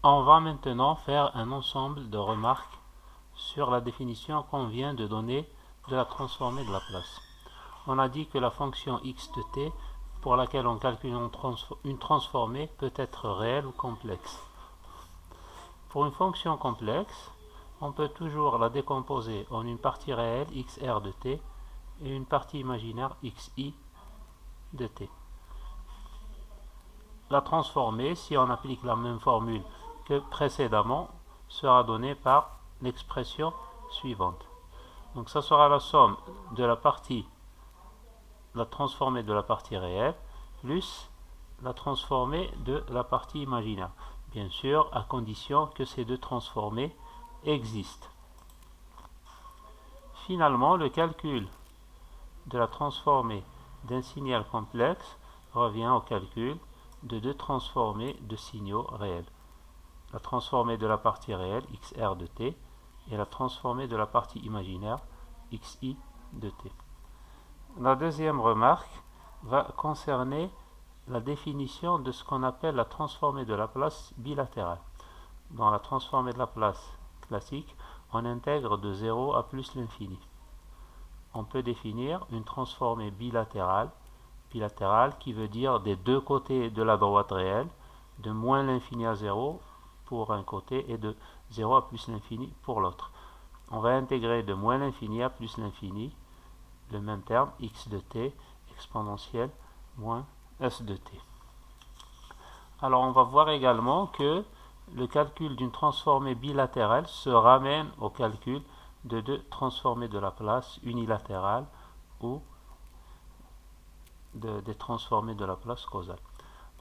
On va maintenant faire un ensemble de remarques sur la définition qu'on vient de donner de la transformée de la place. On a dit que la fonction x de t, pour laquelle on calcule une transformée, peut être réelle ou complexe. Pour une fonction complexe, on peut toujours la décomposer en une partie réelle xr de t et une partie imaginaire xi de t. La transformée, si on applique la même formule que précédemment, sera donnée par l'expression suivante. Donc ça sera la somme de la transformée de la partie réelle plus la transformée de la partie imaginaire. Bien sûr, à condition que ces deux transformées existent. Finalement, le calcul de la transformée d'un signal complexe revient au calcul de deux transformées de signaux réels. La transformée de la partie réelle, xr de t, et la transformée de la partie imaginaire, xi de t. La deuxième remarque va concerner la définition de ce qu'on appelle la transformée de la place bilatérale. Dans la transformée de la place classique, on intègre de 0 à plus l'infini. On peut définir une transformée bilatérale qui veut dire des deux côtés de la droite réelle, de moins l'infini à 0 pour un côté et de 0 à plus l'infini pour l'autre. On va intégrer de moins l'infini à plus l'infini le même terme, x de t exponentielle moins s de t. Alors on va voir également que le calcul d'une transformée bilatérale se ramène au calcul de deux transformées de la place unilatérale ou des transformées de la place causale.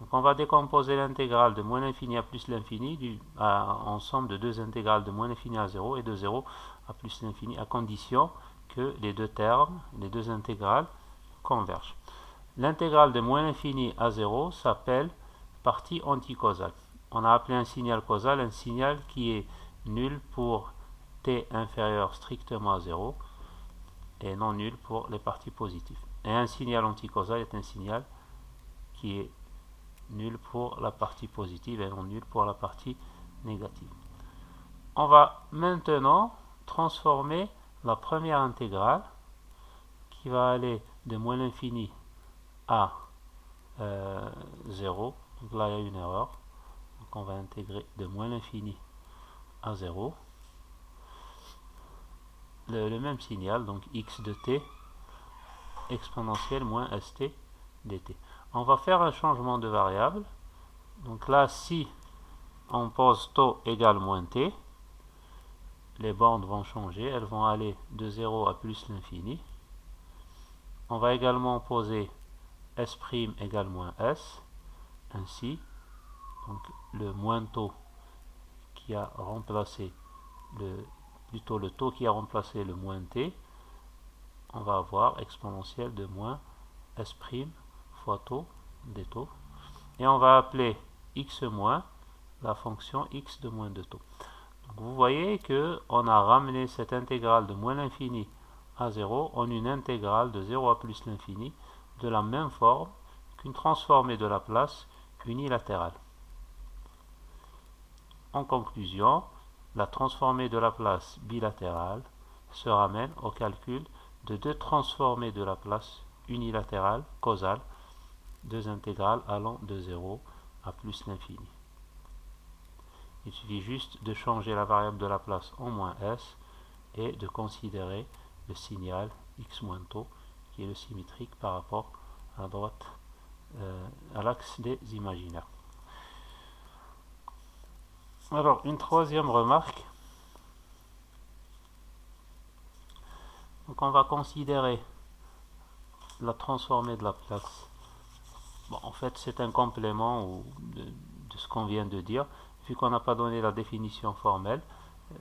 Donc on va décomposer l'intégrale de moins l'infini à plus l'infini en somme de deux intégrales de moins l'infini à 0 et de 0 à plus l'infini à condition que les deux termes, les deux intégrales convergent. L'intégrale de moins l'infini à 0 s'appelle partie anticausale. On a appelé un signal causal un signal qui est nul pour t inférieur strictement à 0 et non nul pour les parties positives. Et un signal anticausal est un signal qui est nul pour la partie positive et non nul pour la partie négative. On va maintenant transformer la première intégrale qui va aller de moins l'infini à 0. Donc là, il y a une erreur. Donc on va intégrer de moins l'infini à 0. Le même signal, donc x de t exponentielle moins st dt. On va faire un changement de variable. Donc là, si on pose taux égale moins t, les bornes vont changer, elles vont aller de 0 à plus l'infini. On va également poser s' égale moins s, ainsi, donc le moins taux qui a remplacé le taux qui a remplacé le moins t, on va avoir exponentielle de moins s' fois taux des taux, et on va appeler x moins la fonction x de moins de taux. Donc vous voyez que on a ramené cette intégrale de moins l'infini à 0 en une intégrale de 0 à plus l'infini de la même forme qu'une transformée de la place unilatérale. En conclusion, la transformée de la place bilatérale se ramène au calcul de deux transformées de la place unilatérale causale, deux intégrales allant de 0 à plus l'infini. Il suffit juste de changer la variable de la place en moins s et de considérer le signal x moins taux qui est le symétrique par rapport à droite à l'axe des imaginaires. Alors, une troisième remarque. Donc, on va considérer la transformée de la place. Bon, en fait, c'est un complément de ce qu'on vient de dire. Vu qu'on n'a pas donné la définition formelle,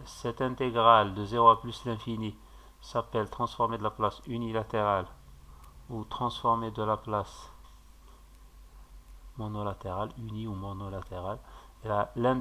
cette intégrale de 0 à plus l'infini s'appelle transformée de la place unilatérale ou transformée de la place monolatérale, uni ou monolatérale.